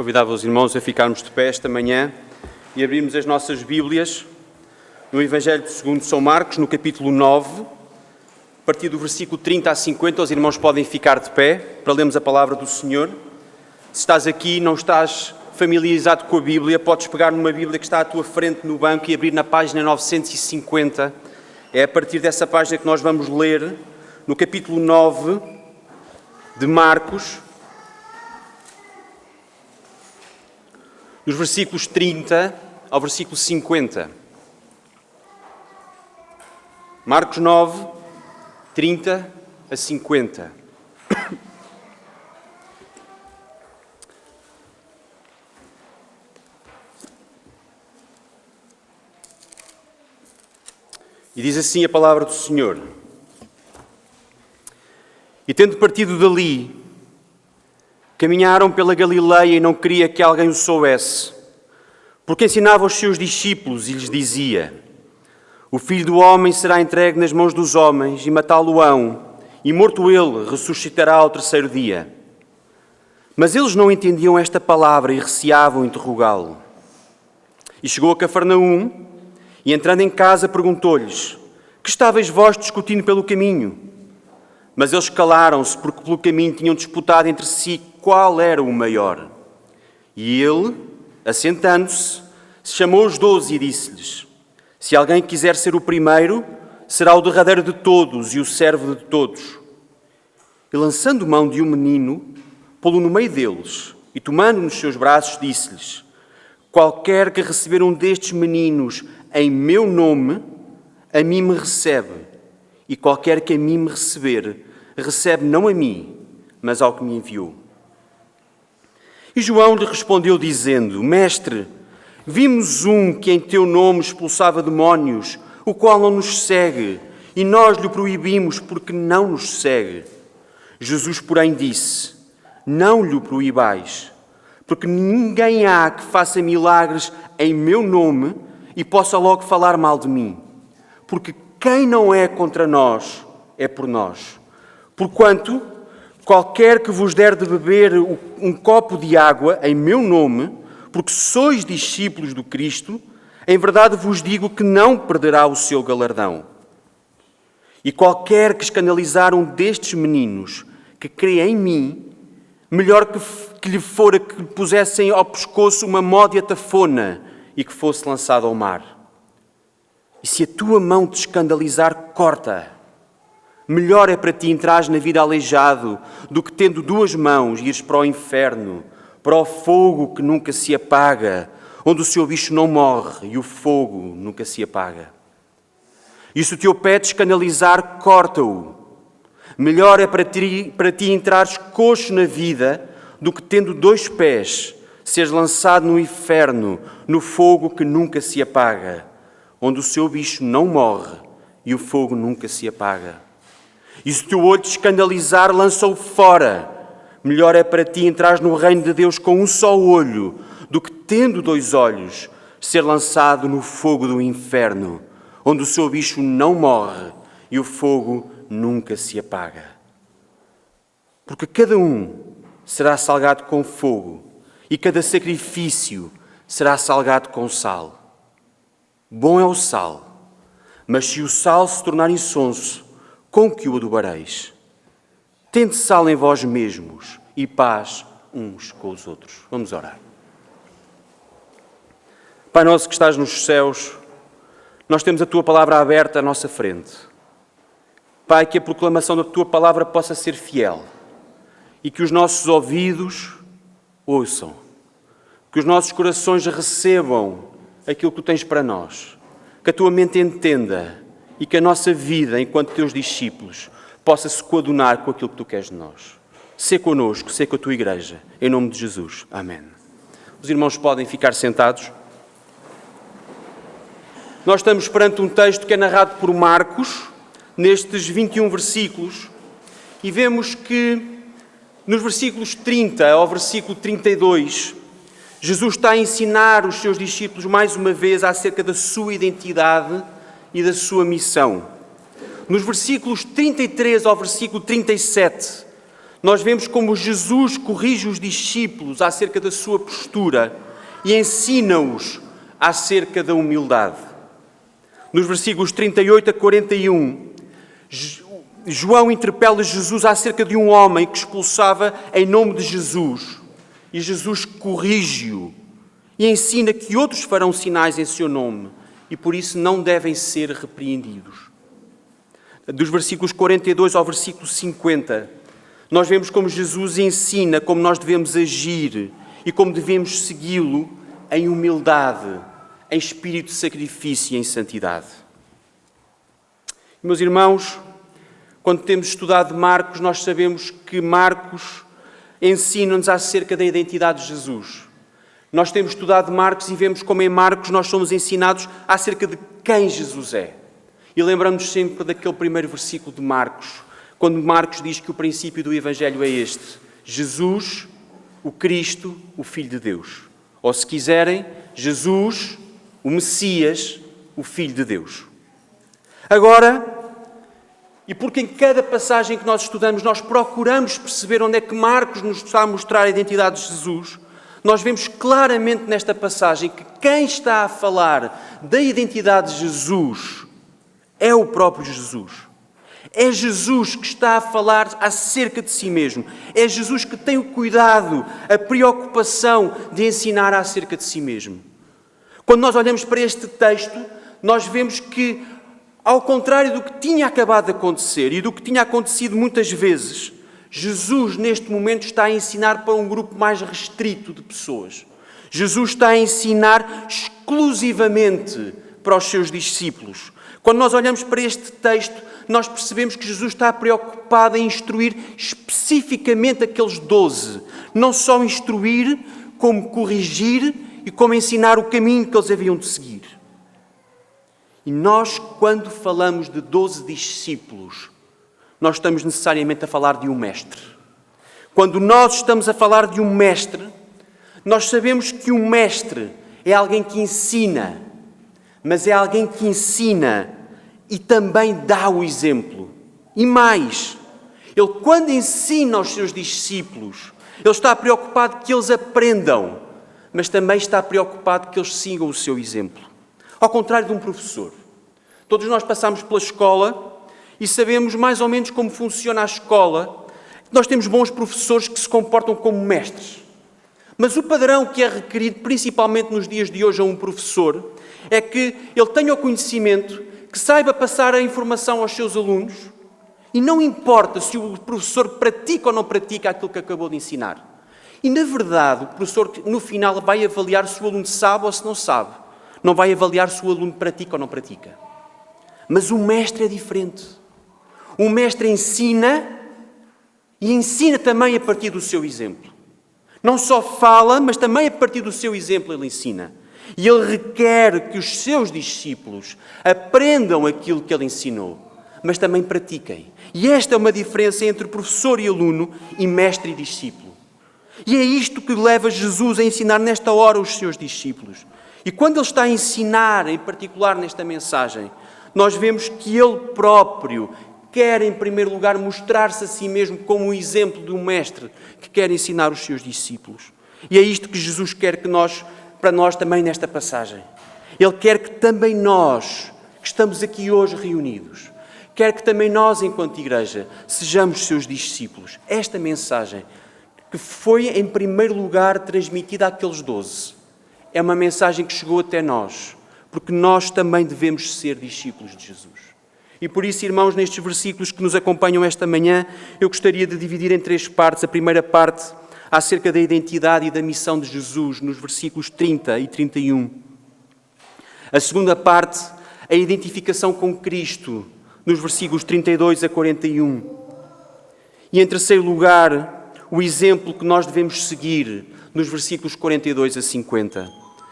Convidava os irmãos a ficarmos de pé esta manhã e abrirmos as nossas Bíblias no Evangelho segundo São Marcos, no capítulo 9, a partir do versículo 30 a 50. Os irmãos podem ficar de pé para lermos a palavra do Senhor. Se estás aqui e não estás familiarizado com a Bíblia, podes pegar numa Bíblia que está à tua frente no banco e abrir na página 950. É a partir dessa página que nós vamos ler no capítulo 9 de Marcos, dos versículos 30 ao versículo 50. Marcos 9, 30 a 50. E diz assim a palavra do Senhor: E tendo partido dali, caminharam pela Galileia e não queria que alguém o soubesse, porque ensinava aos seus discípulos e lhes dizia: O Filho do Homem será entregue nas mãos dos homens e matá-lo-ão, e morto ele, ressuscitará ao terceiro dia. Mas eles não entendiam esta palavra e receavam interrogá-lo. E chegou a Cafarnaum, e entrando em casa perguntou-lhes: Que estáveis vós discutindo pelo caminho? Mas eles calaram-se, porque pelo caminho tinham disputado entre si qual era o maior. E ele, assentando-se, chamou os 12 e disse-lhes: Se alguém quiser ser o primeiro, será o derradeiro de todos e o servo de todos. E lançando mão de um menino, pô-lo no meio deles, e tomando nos seus braços, disse-lhes: Qualquer que receber um destes meninos em meu nome, a mim me recebe. E qualquer que a mim me receber, recebe não a mim, mas ao que me enviou. E João lhe respondeu dizendo: Mestre, vimos um que em teu nome expulsava demónios, o qual não nos segue, e nós lhe proibimos porque não nos segue. Jesus, porém, disse: Não lhe proibais, porque ninguém há que faça milagres em meu nome e possa logo falar mal de mim. Porque quem não é contra nós é por nós. Porquanto, qualquer que vos der de beber um copo de água em meu nome, porque sois discípulos do Cristo, em verdade vos digo que não perderá o seu galardão. E qualquer que escandalizar um destes meninos que crê em mim, melhor que lhe fora que lhe pusessem ao pescoço uma módia tafona e que fosse lançado ao mar. E se a tua mão te escandalizar, corta. Melhor é para ti entrares na vida aleijado do que, tendo duas mãos, ires para o inferno, para o fogo que nunca se apaga, onde o seu bicho não morre e o fogo nunca se apaga. E se o teu pé te escandalizar, corta-o. Melhor é para ti entrares coxo na vida do que, tendo dois pés, seres lançado no inferno, no fogo que nunca se apaga, onde o seu bicho não morre e o fogo nunca se apaga. E se o teu olho te escandalizar, lança-o fora. Melhor é para ti entrares no reino de Deus com um só olho, do que, tendo dois olhos, ser lançado no fogo do inferno, onde o seu bicho não morre e o fogo nunca se apaga. Porque cada um será salgado com fogo, e cada sacrifício será salgado com sal. Bom é o sal, mas se o sal se tornar insonso, com que o adobareis? Tende sal em vós mesmos e paz uns com os outros. Vamos orar. Pai nosso que estás nos céus, nós temos a Tua palavra aberta à nossa frente. Pai, que a proclamação da Tua palavra possa ser fiel e que os nossos ouvidos ouçam, que os nossos corações recebam aquilo que Tu tens para nós, que a Tua mente entenda e que a nossa vida, enquanto Teus discípulos, possa se coadunar com aquilo que Tu queres de nós. Sê connosco, sê com a Tua Igreja, em nome de Jesus. Amém. Os irmãos podem ficar sentados. Nós estamos perante um texto que é narrado por Marcos, nestes 21 versículos, e vemos que nos versículos 30 ao versículo 32, Jesus está a ensinar os seus discípulos mais uma vez acerca da sua identidade e da sua missão. Nos versículos 33 ao versículo 37, nós vemos como Jesus corrige os discípulos acerca da sua postura e ensina-os acerca da humildade. Nos versículos 38 a 41, João interpela Jesus acerca de um homem que expulsava em nome de Jesus. E Jesus corrige-o e ensina que outros farão sinais em seu nome e por isso não devem ser repreendidos. Dos versículos 42 ao versículo 50, nós vemos como Jesus ensina como nós devemos agir e como devemos segui-lo em humildade, em espírito de sacrifício e em santidade. Meus irmãos, quando temos estudado Marcos, nós sabemos que Marcos ensina-nos acerca da identidade de Jesus. Nós temos estudado Marcos e vemos como em Marcos nós somos ensinados acerca de quem Jesus é. E lembramos sempre daquele primeiro versículo de Marcos, quando Marcos diz que o princípio do Evangelho é este: Jesus, o Cristo, o Filho de Deus. Ou se quiserem, Jesus, o Messias, o Filho de Deus. Agora, e porque em cada passagem que nós estudamos nós procuramos perceber onde é que Marcos nos está a mostrar a identidade de Jesus, nós vemos claramente nesta passagem que quem está a falar da identidade de Jesus é o próprio Jesus. É Jesus que está a falar acerca de si mesmo. É Jesus que tem o cuidado, a preocupação de ensinar acerca de si mesmo. Quando nós olhamos para este texto, nós vemos que, ao contrário do que tinha acabado de acontecer e do que tinha acontecido muitas vezes, Jesus, neste momento, está a ensinar para um grupo mais restrito de pessoas. Jesus está a ensinar exclusivamente para os seus discípulos. Quando nós olhamos para este texto, nós percebemos que Jesus está preocupado em instruir especificamente aqueles 12. Não só instruir, como corrigir e como ensinar o caminho que eles haviam de seguir. E nós, quando falamos de 12 discípulos, nós estamos necessariamente a falar de um mestre. Quando nós estamos a falar de um mestre, nós sabemos que um mestre é alguém que ensina, mas é alguém que ensina e também dá o exemplo. E mais, ele quando ensina aos seus discípulos, ele está preocupado que eles aprendam, mas também está preocupado que eles sigam o seu exemplo. Ao contrário de um professor. Todos nós passamos pela escola e sabemos mais ou menos como funciona a escola. Nós temos bons professores que se comportam como mestres. Mas o padrão que é requerido, principalmente nos dias de hoje, a um professor, é que ele tenha o conhecimento, que saiba passar a informação aos seus alunos e não importa se o professor pratica ou não pratica aquilo que acabou de ensinar. E, na verdade, o professor, no final, vai avaliar se o aluno sabe ou se não sabe. Não vai avaliar se o aluno pratica ou não pratica. Mas o mestre é diferente. O mestre ensina e ensina também a partir do seu exemplo. Não só fala, mas também a partir do seu exemplo ele ensina. E ele requer que os seus discípulos aprendam aquilo que ele ensinou, mas também pratiquem. E esta é uma diferença entre professor e aluno e mestre e discípulo. E é isto que leva Jesus a ensinar nesta hora os seus discípulos. E quando ele está a ensinar, em particular nesta mensagem, nós vemos que ele próprio quer, em primeiro lugar, mostrar-se a si mesmo como um exemplo de um mestre que quer ensinar os seus discípulos. E é isto que Jesus quer para nós também nesta passagem. Ele quer que também nós, que estamos aqui hoje reunidos, quer que também nós, enquanto igreja, sejamos seus discípulos. Esta mensagem, que foi em primeiro lugar transmitida àqueles 12, é uma mensagem que chegou até nós, porque nós também devemos ser discípulos de Jesus. E por isso, irmãos, nestes versículos que nos acompanham esta manhã, eu gostaria de dividir em 3 partes. A primeira parte, acerca da identidade e da missão de Jesus, nos versículos 30 e 31. A segunda parte, a identificação com Cristo, nos versículos 32 a 41. E em terceiro lugar, o exemplo que nós devemos seguir, nos versículos 42 a 50.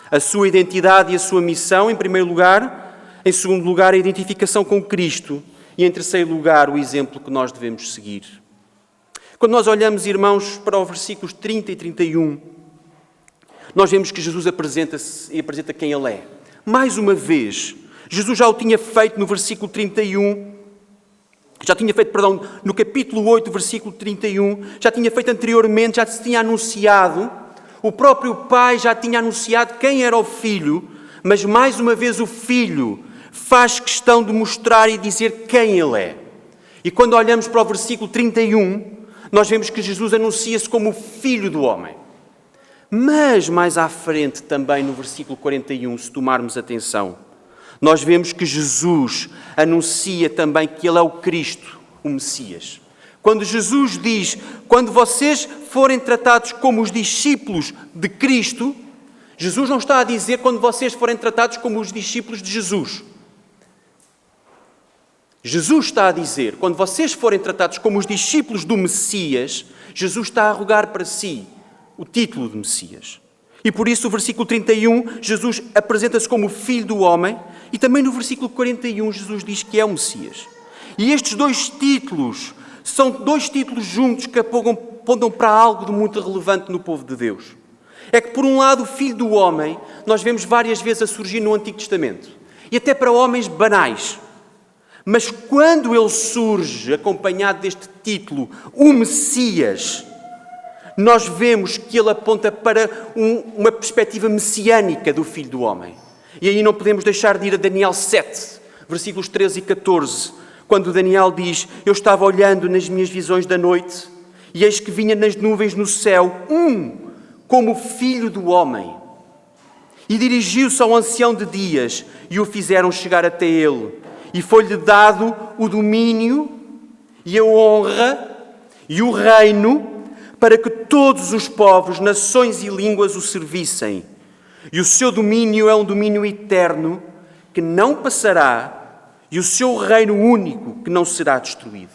A sua identidade e a sua missão, em primeiro lugar. Em segundo lugar, a identificação com Cristo. E em terceiro lugar, o exemplo que nós devemos seguir. Quando nós olhamos, irmãos, para os versículos 30 e 31, nós vemos que Jesus apresenta-se e apresenta quem Ele é. Mais uma vez, Jesus já o tinha feito no versículo 31. Já tinha feito, no capítulo 8, versículo 31, já tinha feito anteriormente, já se tinha anunciado, o próprio Pai já tinha anunciado quem era o Filho, mas mais uma vez o Filho faz questão de mostrar e dizer quem Ele é. E quando olhamos para o versículo 31, nós vemos que Jesus anuncia-se como o Filho do Homem. Mas mais à frente também no versículo 41, se tomarmos atenção, nós vemos que Jesus anuncia também que Ele é o Cristo, o Messias. Quando Jesus diz, quando vocês forem tratados como os discípulos de Cristo, Jesus não está a dizer quando vocês forem tratados como os discípulos de Jesus. Jesus está a dizer, quando vocês forem tratados como os discípulos do Messias, Jesus está a arrogar para si o título de Messias. E por isso o versículo 31, Jesus apresenta-se como o Filho do Homem, e também no versículo 41 Jesus diz que é o Messias. E estes dois títulos são dois títulos juntos que apontam para algo de muito relevante no povo de Deus. É que por um lado o Filho do Homem nós vemos várias vezes a surgir no Antigo Testamento. E até para homens banais. Mas quando ele surge acompanhado deste título, o Messias, nós vemos que ele aponta para uma perspectiva messiânica do Filho do Homem. E aí não podemos deixar de ir a Daniel 7, versículos 13 e 14, quando Daniel diz, eu estava olhando nas minhas visões da noite, e eis que vinha nas nuvens no céu, como Filho do Homem. E dirigiu-se ao ancião de dias, e o fizeram chegar até ele. E foi-lhe dado o domínio, e a honra, e o reino, para que todos os povos, nações e línguas o servissem. E o seu domínio é um domínio eterno, que não passará, e o seu reino único, que não será destruído.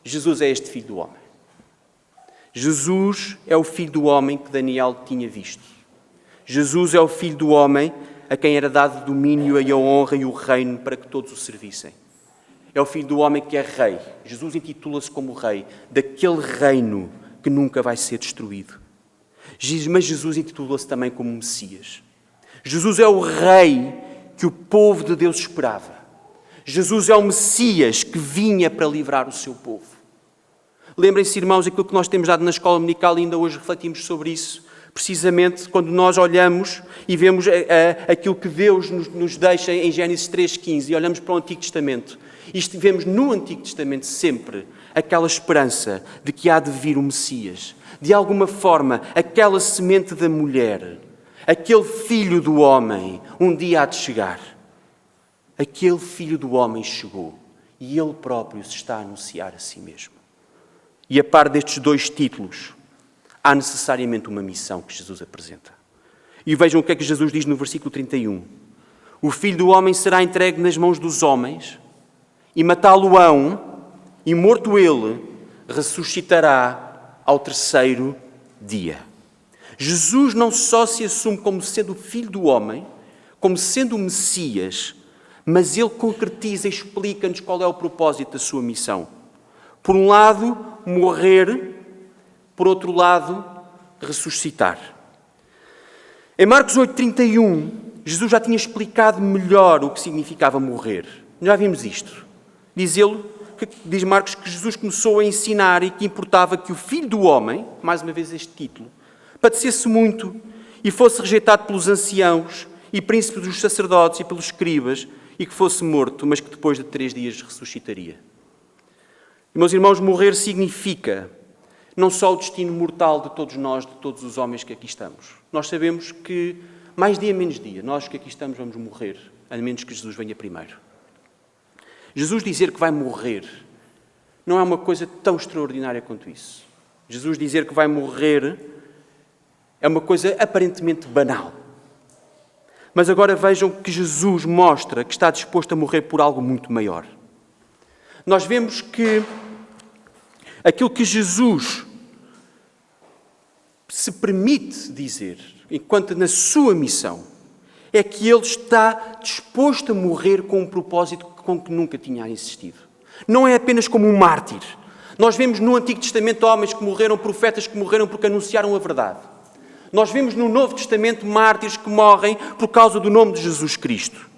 Jesus é este Filho do Homem. Jesus é o Filho do Homem que Daniel tinha visto. Jesus é o Filho do Homem a quem era dado o domínio e a honra e o reino para que todos o servissem. É o Filho do Homem que é rei. Jesus intitula-se como rei daquele reino que nunca vai ser destruído. Mas Jesus intitula-se também como Messias. Jesus é o rei que o povo de Deus esperava. Jesus é o Messias que vinha para livrar o seu povo. Lembrem-se, irmãos, aquilo que nós temos dado na escola dominical e ainda hoje refletimos sobre isso. Precisamente quando nós olhamos e vemos aquilo que Deus nos deixa em Gênesis 3,15 e olhamos para o Antigo Testamento. E vemos no Antigo Testamento sempre aquela esperança de que há de vir o Messias. De alguma forma, aquela semente da mulher, aquele filho do homem, um dia há de chegar. Aquele filho do homem chegou e ele próprio se está a anunciar a si mesmo. E a par destes dois títulos, há necessariamente uma missão que Jesus apresenta. E vejam o que é que Jesus diz no versículo 31. O Filho do Homem será entregue nas mãos dos homens e matá-lo-ão, e morto ele, ressuscitará ao terceiro dia. Jesus não só se assume como sendo o Filho do Homem, como sendo o Messias, mas ele concretiza e explica-nos qual é o propósito da sua missão. Por um lado, morrer. Por outro lado, ressuscitar. Em Marcos 8,31, Jesus já tinha explicado melhor o que significava morrer. Já vimos isto. Diz Marcos que Jesus começou a ensinar e que importava que o Filho do Homem, mais uma vez este título, padecesse muito e fosse rejeitado pelos anciãos e príncipes dos sacerdotes e pelos escribas e que fosse morto, mas que depois de 3 dias ressuscitaria. E, meus irmãos, morrer significa não só o destino mortal de todos nós, de todos os homens que aqui estamos. Nós sabemos que, mais dia menos dia, nós que aqui estamos vamos morrer, a menos que Jesus venha primeiro. Jesus dizer que vai morrer não é uma coisa tão extraordinária quanto isso. Jesus dizer que vai morrer é uma coisa aparentemente banal. Mas agora vejam que Jesus mostra que está disposto a morrer por algo muito maior. Nós vemos que aquilo que Jesus se permite dizer, enquanto na sua missão, é que ele está disposto a morrer com um propósito com que nunca tinha existido. Não é apenas como um mártir. Nós vemos no Antigo Testamento homens que morreram, profetas que morreram porque anunciaram a verdade. Nós vemos no Novo Testamento mártires que morrem por causa do nome de Jesus Cristo.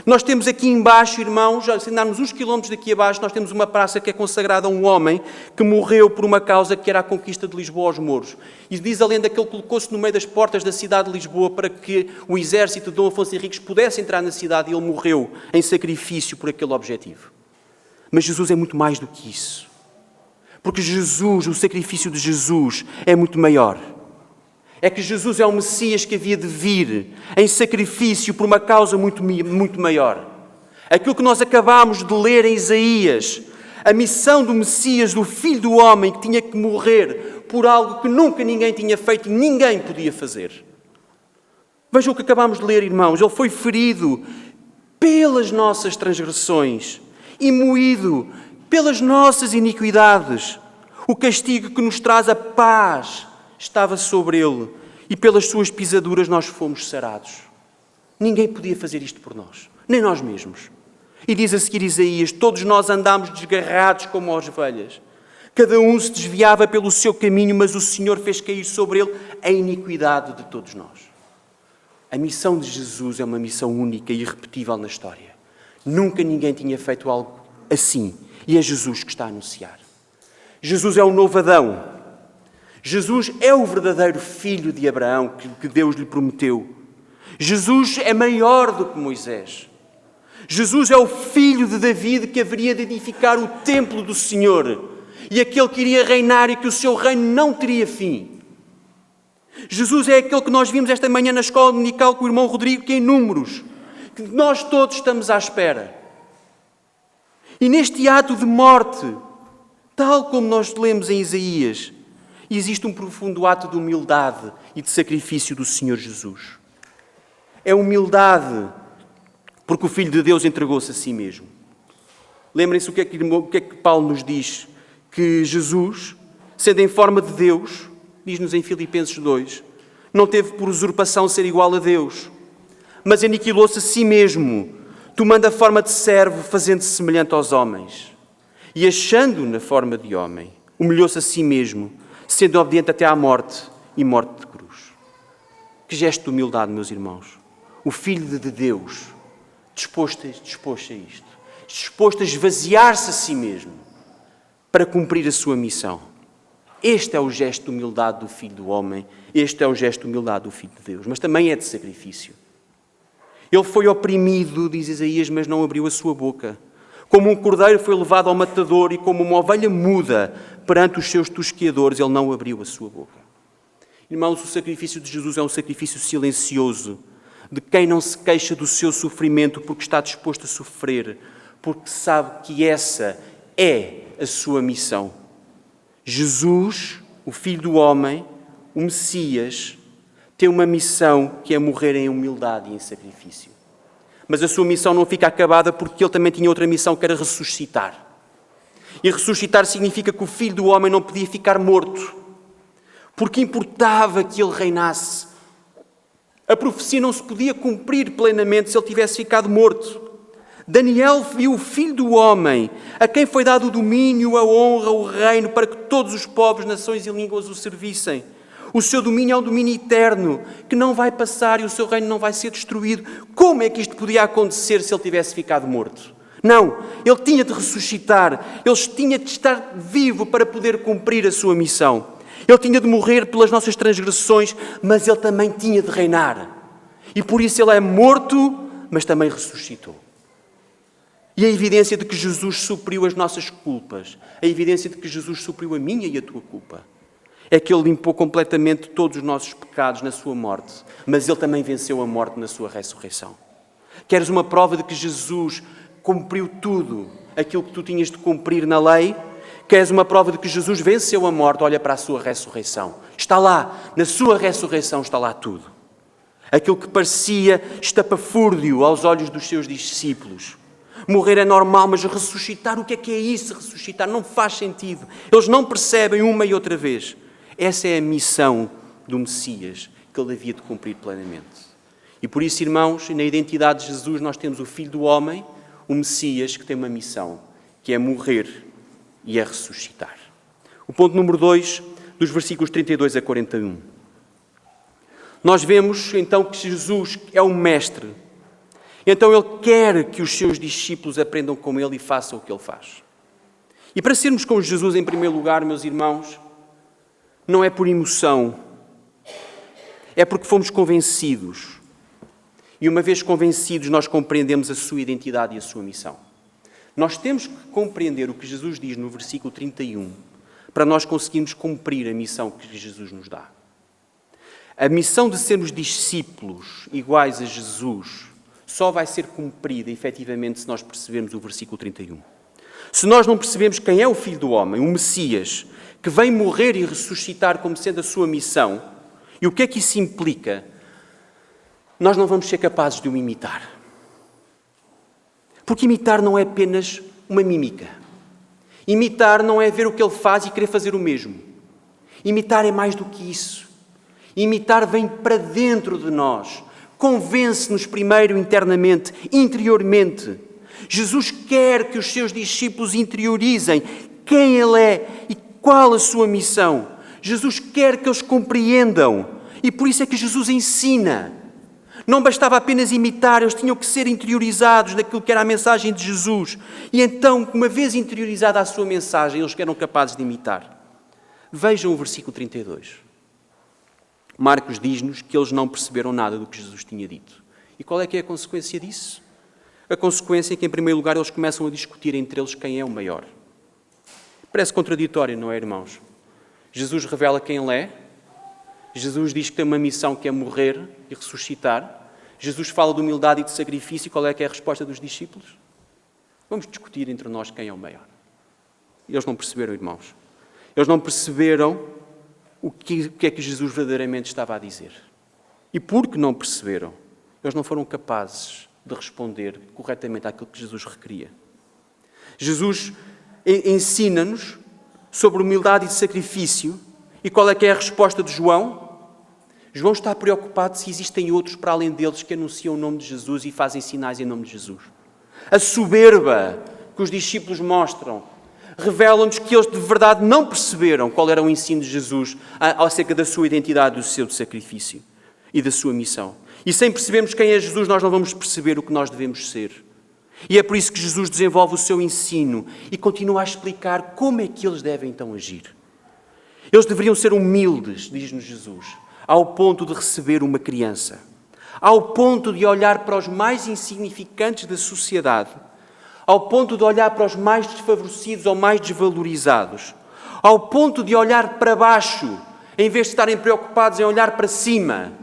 Nós temos aqui embaixo, irmãos, se andarmos uns quilómetros daqui abaixo, nós temos uma praça que é consagrada a um homem que morreu por uma causa que era a conquista de Lisboa aos mouros. E diz a lenda que ele colocou-se no meio das portas da cidade de Lisboa para que o exército de Dom Afonso Henriques pudesse entrar na cidade, e ele morreu em sacrifício por aquele objetivo. Mas Jesus é muito mais do que isso. Porque Jesus, o sacrifício de Jesus é muito maior. É que Jesus é o Messias que havia de vir em sacrifício por uma causa muito maior. Aquilo que nós acabámos de ler em Isaías, a missão do Messias, do Filho do Homem, que tinha que morrer por algo que nunca ninguém tinha feito e ninguém podia fazer. Vejam o que acabámos de ler, irmãos. Ele foi ferido pelas nossas transgressões e moído pelas nossas iniquidades. O castigo que nos traz a paz estava sobre ele, e pelas suas pisaduras nós fomos sarados. Ninguém podia fazer isto por nós, nem nós mesmos. E diz a seguir Isaías: todos nós andámos desgarrados como as ovelhas. Cada um se desviava pelo seu caminho, mas o Senhor fez cair sobre ele a iniquidade de todos nós. A missão de Jesus é uma missão única e irrepetível na história. Nunca ninguém tinha feito algo assim, e é Jesus que está a anunciar. Jesus é o novo Adão. Jesus é o verdadeiro filho de Abraão que Deus lhe prometeu. Jesus é maior do que Moisés. Jesus é o filho de David que haveria de edificar o templo do Senhor e aquele que iria reinar e que o seu reino não teria fim. Jesus é aquele que nós vimos esta manhã na escola dominical com o irmão Rodrigo, que é em Números, que nós todos estamos à espera. E neste ato de morte, tal como nós lemos em Isaías, existe um profundo ato de humildade e de sacrifício do Senhor Jesus. É humildade porque o Filho de Deus entregou-se a si mesmo. Lembrem-se o que é que Paulo nos diz, que Jesus, sendo em forma de Deus, diz-nos em Filipenses 2, não teve por usurpação ser igual a Deus, mas aniquilou-se a si mesmo, tomando a forma de servo, fazendo-se semelhante aos homens. E achando na forma de homem, humilhou-se a si mesmo, sendo obediente até à morte e morte de cruz. Que gesto de humildade, meus irmãos. O Filho de Deus, disposto a isto, disposto a esvaziar-se a si mesmo para cumprir a sua missão. Este é o gesto de humildade do Filho do Homem, este é o gesto de humildade do Filho de Deus, mas também é de sacrifício. Ele foi oprimido, diz Isaías, mas não abriu a sua boca. Como um cordeiro foi levado ao matador e como uma ovelha muda perante os seus tosqueadores, ele não abriu a sua boca. Irmãos, o sacrifício de Jesus é um sacrifício silencioso, de quem não se queixa do seu sofrimento porque está disposto a sofrer, porque sabe que essa é a sua missão. Jesus, o Filho do Homem, o Messias, tem uma missão que é morrer em humildade e em sacrifício. Mas a sua missão não fica acabada porque ele também tinha outra missão, que era ressuscitar. E ressuscitar significa que o Filho do Homem não podia ficar morto, porque importava que ele reinasse. A profecia não se podia cumprir plenamente se ele tivesse ficado morto. Daniel viu o Filho do Homem, a quem foi dado o domínio, a honra, o reino, para que todos os povos, nações e línguas o servissem. O seu domínio é um domínio eterno, que não vai passar e o seu reino não vai ser destruído. Como é que isto podia acontecer se ele tivesse ficado morto? Não, ele tinha de ressuscitar, ele tinha de estar vivo para poder cumprir a sua missão. Ele tinha de morrer pelas nossas transgressões, mas ele também tinha de reinar. E por isso ele é morto, mas também ressuscitou. E a evidência de que Jesus supriu as nossas culpas, a evidência de que Jesus supriu a minha e a tua culpa, é que ele limpou completamente todos os nossos pecados na sua morte, mas ele também venceu a morte na sua ressurreição. Queres uma prova de que Jesus cumpriu tudo aquilo que tu tinhas de cumprir na lei? Queres uma prova de que Jesus venceu a morte? Olha para a sua ressurreição. Está lá, na sua ressurreição está lá tudo. Aquilo que parecia estapafúrdio aos olhos dos seus discípulos. Morrer é normal, mas ressuscitar, o que é isso? Ressuscitar não faz sentido. Eles não percebem uma e outra vez. Essa é a missão do Messias que ele havia de cumprir plenamente. E por isso, irmãos, na identidade de Jesus nós temos o Filho do Homem, o Messias, que tem uma missão, que é morrer e é ressuscitar. O ponto número 2, dos versículos 32 a 41. Nós vemos então que Jesus é o Mestre. Então Ele quer que os seus discípulos aprendam com Ele e façam o que Ele faz. E para sermos como Jesus, em primeiro lugar, meus irmãos, não é por emoção, é porque fomos convencidos. E uma vez convencidos, nós compreendemos a sua identidade e a sua missão. Nós temos que compreender o que Jesus diz no versículo 31 para nós conseguirmos cumprir a missão que Jesus nos dá. A missão de sermos discípulos iguais a Jesus só vai ser cumprida, efetivamente, se nós percebermos o versículo 31. Se nós não percebemos quem é o Filho do Homem, o Messias, que vem morrer e ressuscitar como sendo a sua missão, e o que é que isso implica, nós não vamos ser capazes de o imitar. Porque imitar não é apenas uma mímica. Imitar não é ver o que ele faz e querer fazer o mesmo. Imitar é mais do que isso. Imitar vem para dentro de nós. Convence-nos primeiro internamente, interiormente. Jesus quer que os seus discípulos interiorizem quem Ele é e qual a sua missão. Jesus quer que eles compreendam. E por isso é que Jesus ensina. Não bastava apenas imitar, eles tinham que ser interiorizados naquilo que era a mensagem de Jesus. E então, uma vez interiorizada a sua mensagem, eles eram capazes de imitar. Vejam o versículo 32. Marcos diz-nos que eles não perceberam nada do que Jesus tinha dito. E qual é que é a consequência disso? A consequência é que, em primeiro lugar, eles começam a discutir entre eles quem é o maior. Parece contraditório, não é, irmãos? Jesus revela quem Ele é. Jesus diz que tem uma missão que é morrer e ressuscitar. Jesus fala de humildade e de sacrifício. E qual é que é a resposta dos discípulos? Vamos discutir entre nós quem é o maior. E eles não perceberam, irmãos. Eles não perceberam o que é que Jesus verdadeiramente estava a dizer. E porque não perceberam, eles não foram capazes de responder corretamente àquilo que Jesus requeria. Jesus ensina-nos sobre humildade e sacrifício. E qual é que é a resposta de João? João está preocupado se existem outros para além deles que anunciam o nome de Jesus e fazem sinais em nome de Jesus. A soberba que os discípulos mostram revela-nos que eles de verdade não perceberam qual era o ensino de Jesus acerca da sua identidade, do seu sacrifício e da sua missão. E sem percebermos quem é Jesus, nós não vamos perceber o que nós devemos ser. E é por isso que Jesus desenvolve o seu ensino e continua a explicar como é que eles devem então agir. Eles deveriam ser humildes, diz-nos Jesus, ao ponto de receber uma criança, ao ponto de olhar para os mais insignificantes da sociedade, ao ponto de olhar para os mais desfavorecidos ou mais desvalorizados, ao ponto de olhar para baixo, em vez de estarem preocupados em olhar para cima.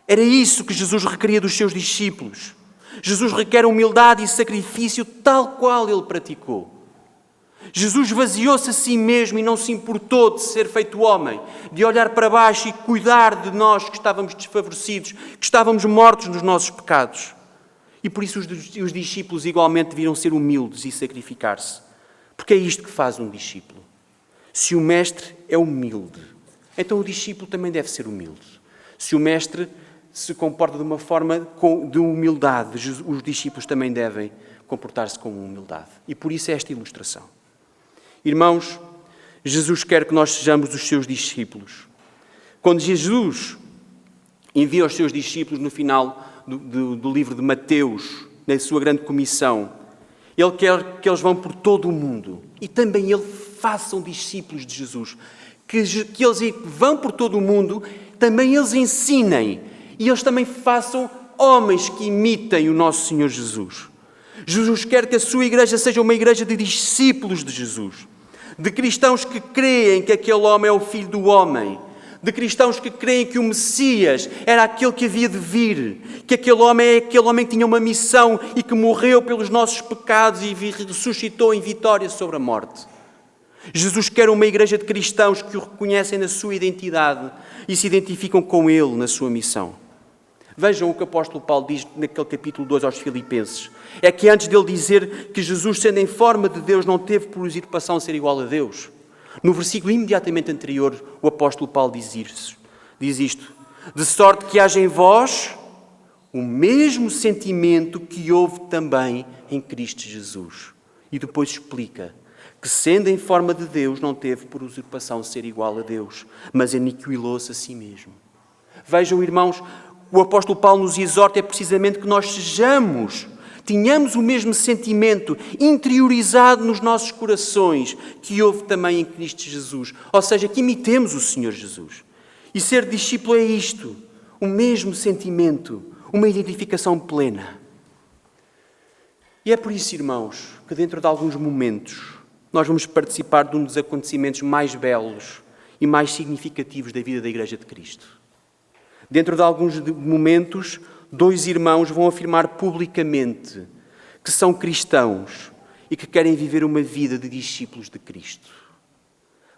Era isso que Jesus requeria dos seus discípulos. Jesus requer humildade e sacrifício tal qual Ele praticou. Jesus vaziou-se a si mesmo e não se importou de ser feito homem, de olhar para baixo e cuidar de nós que estávamos desfavorecidos, que estávamos mortos nos nossos pecados. E por isso os discípulos igualmente deviam ser humildes e sacrificar-se. Porque é isto que faz um discípulo. Se o mestre é humilde, então o discípulo também deve ser humilde. Se o mestre se comporta de uma forma de humildade, os discípulos também devem comportar-se com humildade. E por isso é esta ilustração. Irmãos, Jesus quer que nós sejamos os seus discípulos. Quando Jesus envia os seus discípulos no final do livro de Mateus, na sua grande comissão, Ele quer que eles vão por todo o mundo e também Ele façam discípulos de Jesus. Que eles vão por todo o mundo, também eles ensinem e eles também façam homens que imitem o nosso Senhor Jesus. Jesus quer que a sua igreja seja uma igreja de discípulos de Jesus, de cristãos que creem que aquele homem é o Filho do Homem, de cristãos que creem que o Messias era aquele que havia de vir, que aquele homem é aquele homem que tinha uma missão e que morreu pelos nossos pecados e ressuscitou em vitória sobre a morte. Jesus quer uma igreja de cristãos que o reconhecem na sua identidade e se identificam com Ele na sua missão. Vejam o que o apóstolo Paulo diz naquele capítulo 2 aos Filipenses. É que antes dele dizer que Jesus, sendo em forma de Deus, não teve por usurpação ser igual a Deus. No versículo imediatamente anterior, o apóstolo Paulo diz isto. De sorte que haja em vós o mesmo sentimento que houve também em Cristo Jesus. E depois explica que, sendo em forma de Deus, não teve por usurpação ser igual a Deus, mas aniquilou-se a si mesmo. Vejam, irmãos, o apóstolo Paulo nos exorta é precisamente que nós tenhamos o mesmo sentimento interiorizado nos nossos corações que houve também em Cristo Jesus. Ou seja, que imitemos o Senhor Jesus. E ser discípulo é isto, o mesmo sentimento, uma identificação plena. E é por isso, irmãos, que dentro de alguns momentos nós vamos participar de um dos acontecimentos mais belos e mais significativos da vida da Igreja de Cristo. Dentro de alguns momentos, 2 irmãos vão afirmar publicamente que são cristãos e que querem viver uma vida de discípulos de Cristo.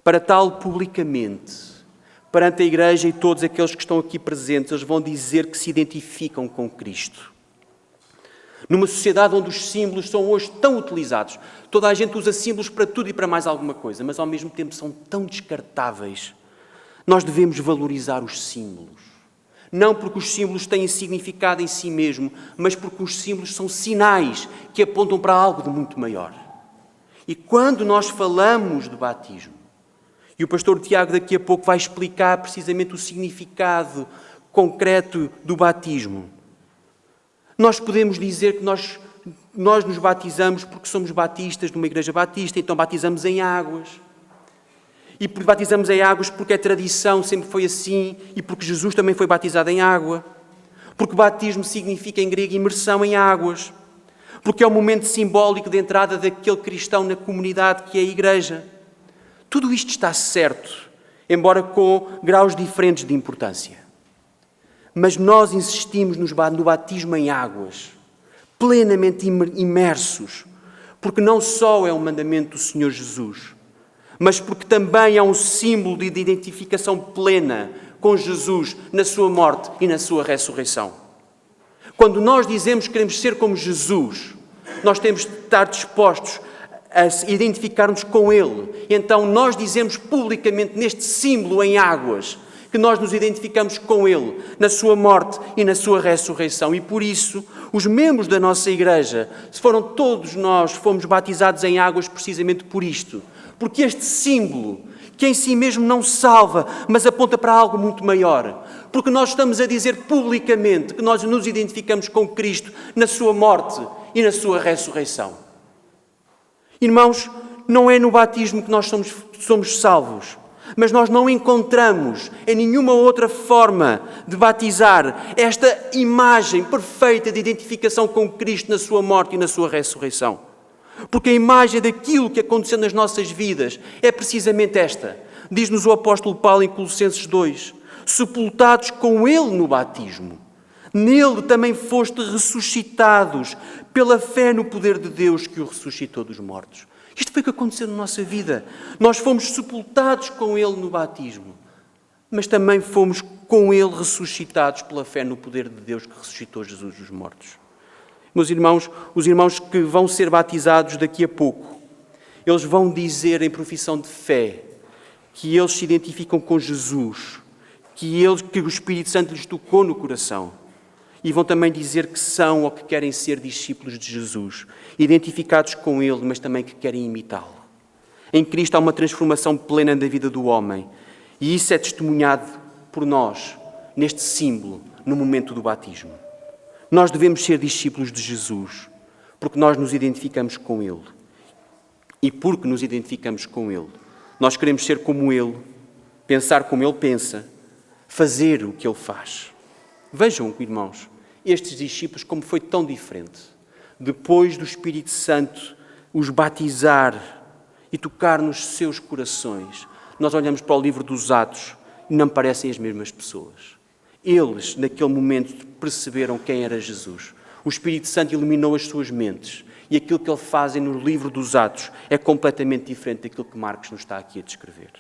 Para tal, publicamente, perante a Igreja e todos aqueles que estão aqui presentes, eles vão dizer que se identificam com Cristo. Numa sociedade onde os símbolos são hoje tão utilizados, toda a gente usa símbolos para tudo e para mais alguma coisa, mas ao mesmo tempo são tão descartáveis. Nós devemos valorizar os símbolos. Não porque os símbolos têm significado em si mesmo, mas porque os símbolos são sinais que apontam para algo de muito maior. E quando nós falamos de batismo, e o pastor Tiago daqui a pouco vai explicar precisamente o significado concreto do batismo, nós podemos dizer que nós nos batizamos porque somos batistas de uma igreja batista, então batizamos em águas. E batizamos em águas porque é tradição, sempre foi assim, e porque Jesus também foi batizado em água. Porque batismo significa em grego imersão em águas. Porque é o momento simbólico de entrada daquele cristão na comunidade que é a igreja. Tudo isto está certo, embora com graus diferentes de importância. Mas nós insistimos no batismo em águas, plenamente imersos, porque não só é um mandamento do Senhor Jesus, mas porque também é um símbolo de identificação plena com Jesus na sua morte e na sua ressurreição. Quando nós dizemos que queremos ser como Jesus, nós temos de estar dispostos a identificar-nos com Ele. Então nós dizemos publicamente neste símbolo em águas que nós nos identificamos com Ele na sua morte e na sua ressurreição. E por isso, os membros da nossa igreja, fomos batizados em águas precisamente por isto. Porque este símbolo, que em si mesmo não salva, mas aponta para algo muito maior. Porque nós estamos a dizer publicamente que nós nos identificamos com Cristo na sua morte e na sua ressurreição. Irmãos, não é no batismo que nós somos salvos, mas nós não encontramos em nenhuma outra forma de batizar esta imagem perfeita de identificação com Cristo na sua morte e na sua ressurreição. Porque a imagem daquilo que aconteceu nas nossas vidas é precisamente esta. Diz-nos o apóstolo Paulo em Colossenses 2, sepultados com Ele no batismo. Nele também foste ressuscitados pela fé no poder de Deus que o ressuscitou dos mortos. Isto foi o que aconteceu na nossa vida. Nós fomos sepultados com Ele no batismo, mas também fomos com Ele ressuscitados pela fé no poder de Deus que ressuscitou Jesus dos mortos. Meus irmãos, os irmãos que vão ser batizados daqui a pouco, eles vão dizer em profissão de fé que eles se identificam com Jesus, que o Espírito Santo lhes tocou no coração. E vão também dizer que são ou que querem ser discípulos de Jesus, identificados com Ele, mas também que querem imitá-lo. Em Cristo há uma transformação plena da vida do homem, e isso é testemunhado por nós, neste símbolo, no momento do batismo. Nós devemos ser discípulos de Jesus, porque nós nos identificamos com Ele. E porque nos identificamos com Ele, nós queremos ser como Ele, pensar como Ele pensa, fazer o que Ele faz. Vejam, irmãos, estes discípulos como foi tão diferente. Depois do Espírito Santo os batizar e tocar nos seus corações, nós olhamos para o livro dos Atos e não parecem as mesmas pessoas. Eles, naquele momento, perceberam quem era Jesus. O Espírito Santo iluminou as suas mentes. E aquilo que ele faz no livro dos Atos é completamente diferente daquilo que Marcos nos está aqui a descrever.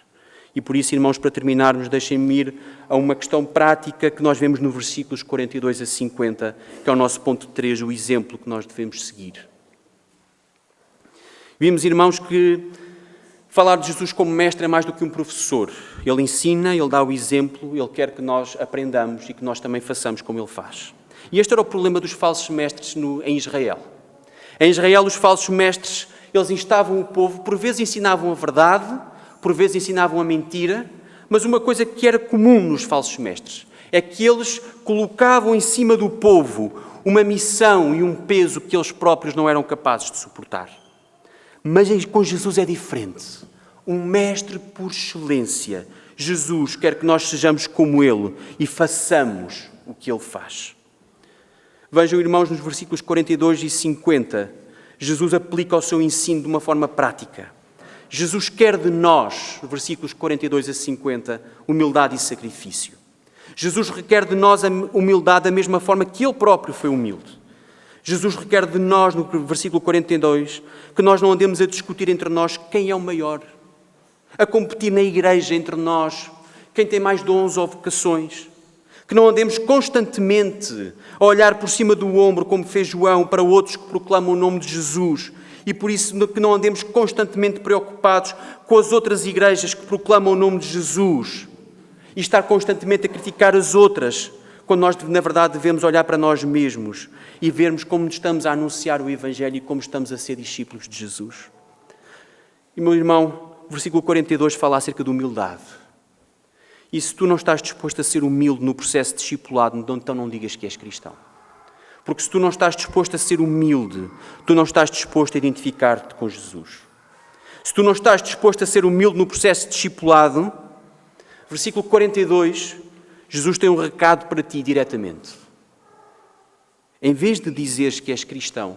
E por isso, irmãos, para terminarmos, deixem-me ir a uma questão prática que nós vemos no versículos 42 a 50, que é o nosso ponto 3, o exemplo que nós devemos seguir. Vimos, irmãos, que falar de Jesus como mestre é mais do que um professor. Ele ensina, ele dá o exemplo, ele quer que nós aprendamos e que nós também façamos como ele faz. E este era o problema dos falsos mestres em Israel. Em Israel, os falsos mestres, eles instavam o povo, por vezes ensinavam a verdade, por vezes ensinavam a mentira, mas uma coisa que era comum nos falsos mestres É que eles colocavam em cima do povo uma missão e um peso que eles próprios não eram capazes de suportar. Mas com Jesus é diferente. Um mestre por excelência. Jesus quer que nós sejamos como Ele e façamos o que Ele faz. Vejam, irmãos, nos versículos 42 e 50, Jesus aplica o seu ensino de uma forma prática. Jesus quer de nós, versículos 42 a 50, humildade e sacrifício. Jesus requer de nós a humildade da mesma forma que Ele próprio foi humilde. Jesus requer de nós, no versículo 42, que nós não andemos a discutir entre nós quem é o maior, a competir na igreja entre nós, quem tem mais dons ou vocações, que não andemos constantemente a olhar por cima do ombro, como fez João, para outros que proclamam o nome de Jesus, e por isso que não andemos constantemente preocupados com as outras igrejas que proclamam o nome de Jesus e estar constantemente a criticar as outras, quando nós, na verdade, devemos olhar para nós mesmos e vermos como estamos a anunciar o Evangelho e como estamos a ser discípulos de Jesus. E, meu irmão, o versículo 42 fala acerca de humildade. E se tu não estás disposto a ser humilde no processo de discipulado, então não digas que és cristão. Porque se tu não estás disposto a ser humilde, tu não estás disposto a identificar-te com Jesus. Se tu não estás disposto a ser humilde no processo de discipulado, versículo 42, Jesus tem um recado para ti diretamente. Em vez de dizeres que és cristão,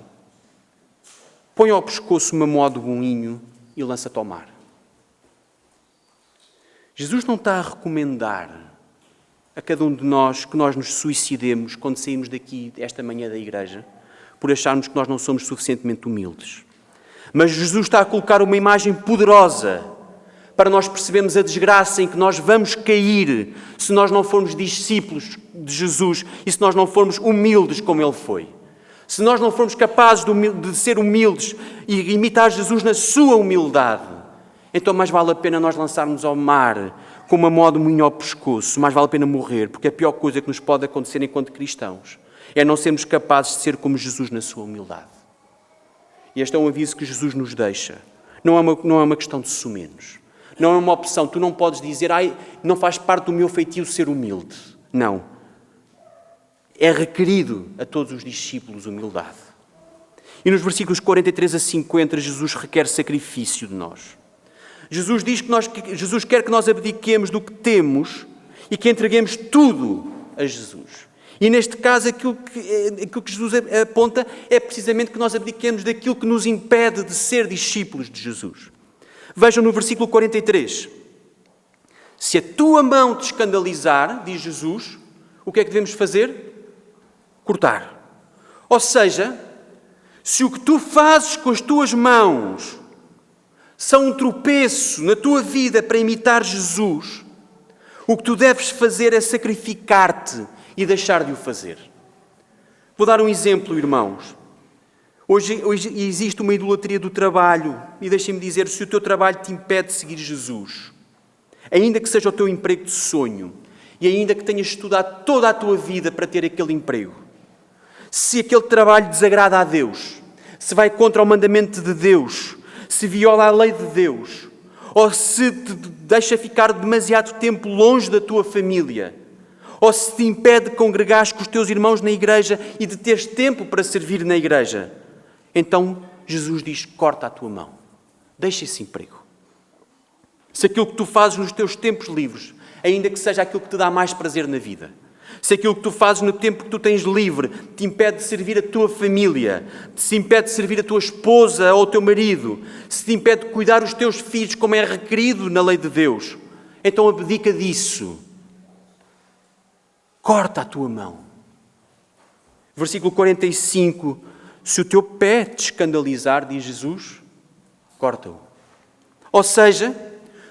põe ao pescoço uma mó de moinho e lança-te ao mar. Jesus não está a recomendar a cada um de nós que nós nos suicidemos quando saímos daqui esta manhã da igreja, por acharmos que nós não somos suficientemente humildes. Mas Jesus está a colocar uma imagem poderosa para nós percebermos a desgraça em que nós vamos cair se nós não formos discípulos de Jesus e se nós não formos humildes como Ele foi. Se nós não formos capazes de ser humildes e imitar Jesus na sua humildade, então mais vale a pena nós lançarmos ao mar com uma mó de moinho ao pescoço, mais vale a pena morrer, porque a pior coisa que nos pode acontecer enquanto cristãos é não sermos capazes de ser como Jesus na sua humildade. E este é um aviso que Jesus nos deixa. Não é uma questão de sumenos. Não é uma opção. Tu não podes dizer, não faz parte do meu feitio ser humilde. Não. É requerido a todos os discípulos humildade. E nos versículos 43 a 50, Jesus requer sacrifício de nós. Jesus diz que Jesus quer que nós abdiquemos do que temos e que entreguemos tudo a Jesus. E neste caso, aquilo que Jesus aponta é precisamente que nós abdiquemos daquilo que nos impede de ser discípulos de Jesus. Vejam no versículo 43. Se a tua mão te escandalizar, diz Jesus, o que é que devemos fazer? Cortar. Ou seja, se o que tu fazes com as tuas mãos são um tropeço na tua vida para imitar Jesus, o que tu deves fazer é sacrificar-te e deixar de o fazer. Vou dar um exemplo, irmãos. Hoje existe uma idolatria do trabalho e deixem-me dizer, se o teu trabalho te impede de seguir Jesus, ainda que seja o teu emprego de sonho e ainda que tenhas estudado toda a tua vida para ter aquele emprego, se aquele trabalho desagrada a Deus, se vai contra o mandamento de Deus, se viola a lei de Deus, ou se te deixa ficar demasiado tempo longe da tua família, ou se te impede de congregares com os teus irmãos na igreja e de teres tempo para servir na igreja, então Jesus diz, corta a tua mão, deixa esse emprego. Se aquilo que tu fazes nos teus tempos livres, ainda que seja aquilo que te dá mais prazer na vida, se aquilo que tu fazes no tempo que tu tens livre te impede de servir a tua família, se impede de servir a tua esposa ou o teu marido, se te impede de cuidar dos teus filhos como é requerido na lei de Deus, então abdica disso. Corta a tua mão. Versículo 45. Se o teu pé te escandalizar, diz Jesus, corta-o. Ou seja,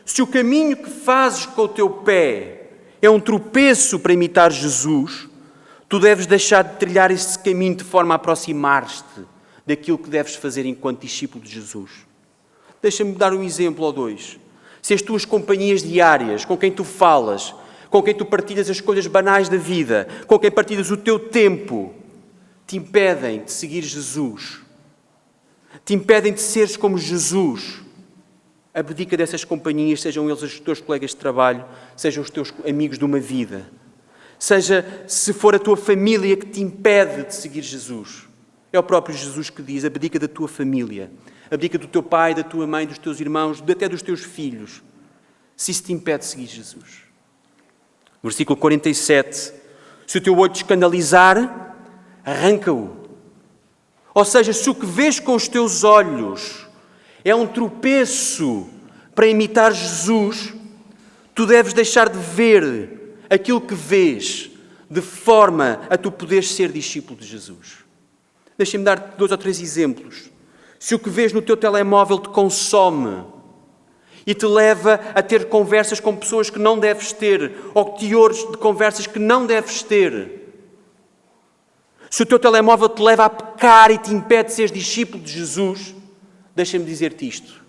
se o caminho que fazes com o teu pé é um tropeço para imitar Jesus, tu deves deixar de trilhar esse caminho de forma a aproximar-te daquilo que deves fazer enquanto discípulo de Jesus. Deixa-me dar um exemplo ou dois. Se as tuas companhias diárias, com quem tu falas, com quem tu partilhas as coisas banais da vida, com quem partilhas o teu tempo, te impedem de seguir Jesus, te impedem de seres como Jesus, abdica dessas companhias, sejam eles os teus colegas de trabalho, sejam os teus amigos de uma vida. seja se for a tua família que te impede de seguir Jesus. É o próprio Jesus que diz: abdica da tua família, abdica do teu pai, da tua mãe, dos teus irmãos, até dos teus filhos, se isso te impede de seguir Jesus. Versículo 47. Se o teu olho te escandalizar, arranca-o. Ou seja, se o que vês com os teus olhos é um tropeço para imitar Jesus, tu deves deixar de ver aquilo que vês, de forma a tu poderes ser discípulo de Jesus. Deixa-me dar 2 ou 3 exemplos. Se o que vês no teu telemóvel te consome e te leva a ter conversas com pessoas que não deves ter, ou teores de conversas que não deves ter. Se o teu telemóvel te leva a pecar e te impede de seres discípulo de Jesus, deixa-me dizer-te isto.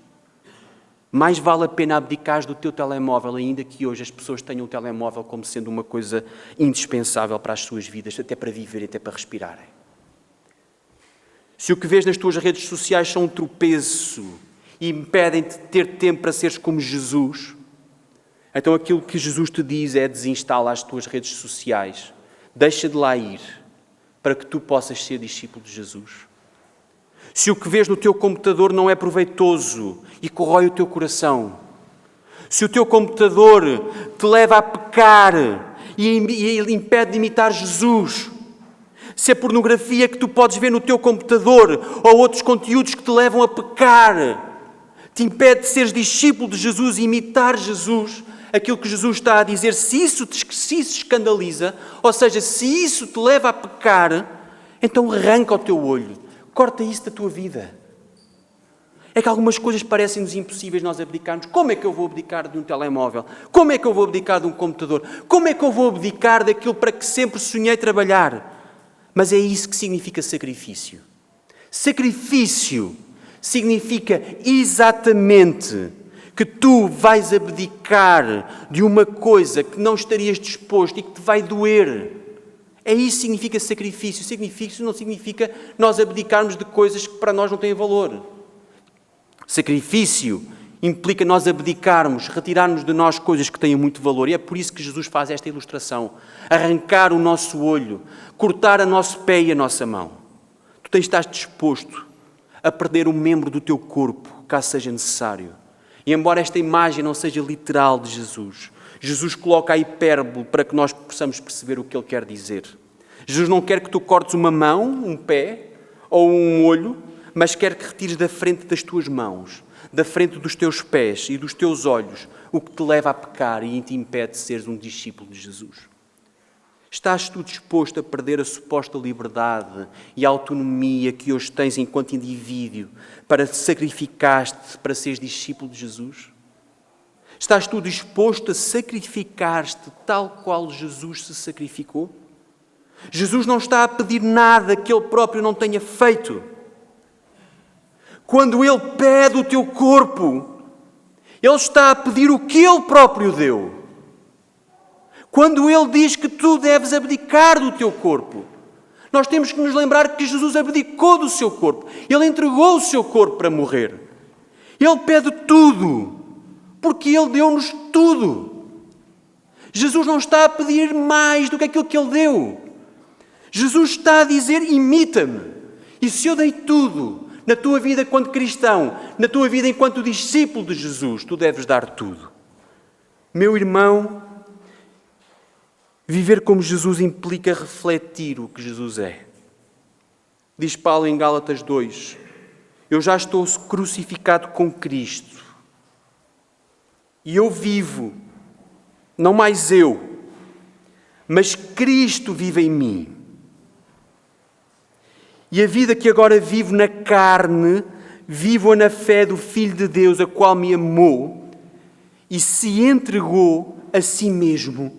Mais vale a pena abdicares do teu telemóvel, ainda que hoje as pessoas tenham o telemóvel como sendo uma coisa indispensável para as suas vidas, até para viverem, até para respirarem. Se o que vês nas tuas redes sociais são um tropeço e impedem-te de ter tempo para seres como Jesus, então aquilo que Jesus te diz é: desinstala as tuas redes sociais, deixa de lá ir, para que tu possas ser discípulo de Jesus. Se o que vês no teu computador não é proveitoso e corrói o teu coração, se o teu computador te leva a pecar e impede de imitar Jesus, se a pornografia que tu podes ver no teu computador ou outros conteúdos que te levam a pecar te impede de seres discípulo de Jesus e imitar Jesus, aquilo que Jesus está a dizer, se isso escandaliza, ou seja, se isso te leva a pecar, então arranca o teu olho, corta isso da tua vida. É que algumas coisas parecem-nos impossíveis nós abdicarmos. Como é que eu vou abdicar de um telemóvel? Como é que eu vou abdicar de um computador? Como é que eu vou abdicar daquilo para que sempre sonhei trabalhar? Mas é isso que significa sacrifício. Sacrifício significa exatamente que tu vais abdicar de uma coisa que não estarias disposto e que te vai doer. É isso que significa sacrifício. Sacrifício não significa nós abdicarmos de coisas que para nós não têm valor. Sacrifício implica nós abdicarmos, retirarmos de nós coisas que têm muito valor. E é por isso que Jesus faz esta ilustração. Arrancar o nosso olho, cortar o nosso pé e a nossa mão. Tu tens de estar disposto a perder um membro do teu corpo, caso seja necessário. E embora esta imagem não seja literal de Jesus, Jesus coloca a hipérbole para que nós possamos perceber o que Ele quer dizer. Jesus não quer que tu cortes uma mão, um pé ou um olho, mas quer que retires da frente das tuas mãos, da frente dos teus pés e dos teus olhos, o que te leva a pecar e te impede de seres um discípulo de Jesus. Estás tu disposto a perder a suposta liberdade e a autonomia que hoje tens enquanto indivíduo para te sacrificar-te para seres discípulo de Jesus? Estás tu disposto a sacrificar-te tal qual Jesus se sacrificou? Jesus não está a pedir nada que Ele próprio não tenha feito. Quando Ele pede o teu corpo, Ele está a pedir o que Ele próprio deu. Quando Ele diz que tu deves abdicar do teu corpo, nós temos que nos lembrar que Jesus abdicou do seu corpo. Ele entregou o seu corpo para morrer. Ele pede tudo, porque Ele deu-nos tudo. Jesus não está a pedir mais do que aquilo que Ele deu. Jesus está a dizer: imita-me. E se eu dei tudo na tua vida enquanto cristão, na tua vida enquanto discípulo de Jesus, tu deves dar tudo. Meu irmão, viver como Jesus implica refletir o que Jesus é. Diz Paulo em Gálatas 2, eu já estou crucificado com Cristo. E eu vivo, não mais eu, mas Cristo vive em mim. E a vida que agora vivo na carne, vivo-a na fé do Filho de Deus, a qual me amou e se entregou a si mesmo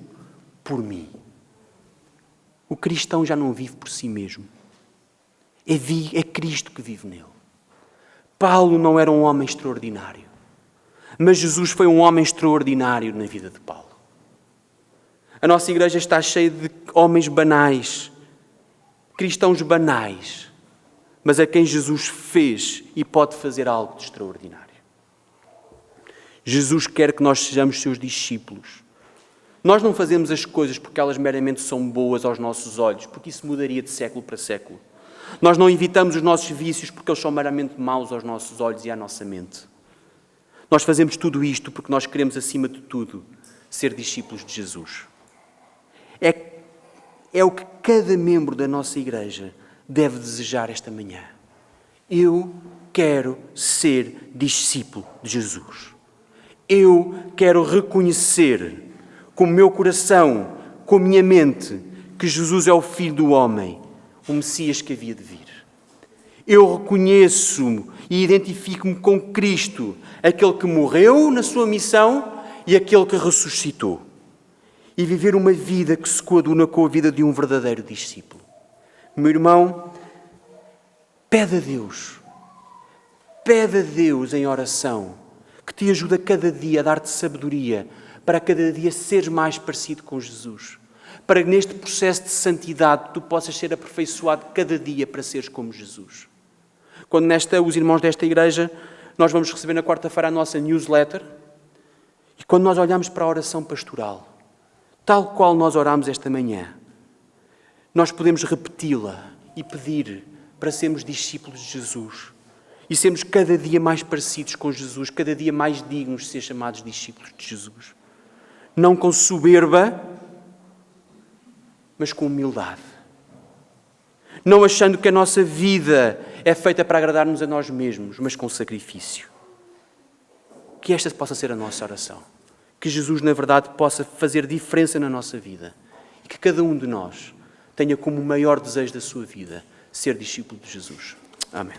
por mim. O cristão já não vive por si mesmo. É Cristo que vive nele. Paulo não era um homem extraordinário, mas Jesus foi um homem extraordinário na vida de Paulo. A nossa igreja está cheia de homens banais, cristãos banais, mas a quem Jesus fez e pode fazer algo de extraordinário. Jesus quer que nós sejamos seus discípulos. Nós não fazemos as coisas porque elas meramente são boas aos nossos olhos, porque isso mudaria de século para século. Nós não evitamos os nossos vícios porque eles são meramente maus aos nossos olhos e à nossa mente. Nós fazemos tudo isto porque nós queremos, acima de tudo, ser discípulos de Jesus. É o que cada membro da nossa igreja deve desejar esta manhã. Eu quero ser discípulo de Jesus. Eu quero reconhecer com o meu coração, com a minha mente, que Jesus é o Filho do homem, o Messias que havia de vir. Eu reconheço-me e identifico-me com Cristo, aquele que morreu na sua missão e aquele que ressuscitou. E viver uma vida que se coaduna com a vida de um verdadeiro discípulo. Meu irmão, pede a Deus em oração, que te ajude a cada dia a dar-te sabedoria, para cada dia seres mais parecido com Jesus. Para que neste processo de santidade tu possas ser aperfeiçoado cada dia para seres como Jesus. Quando os irmãos desta igreja, nós vamos receber na quarta-feira a nossa newsletter, e quando nós olhamos para a oração pastoral, tal qual nós oramos esta manhã, nós podemos repeti-la e pedir para sermos discípulos de Jesus e sermos cada dia mais parecidos com Jesus, cada dia mais dignos de ser chamados discípulos de Jesus. Não com soberba, mas com humildade. Não achando que a nossa vida é feita para agradar-nos a nós mesmos, mas com sacrifício. Que esta possa ser a nossa oração. Que Jesus, na verdade, possa fazer diferença na nossa vida. E que cada um de nós tenha como o maior desejo da sua vida ser discípulo de Jesus. Amém.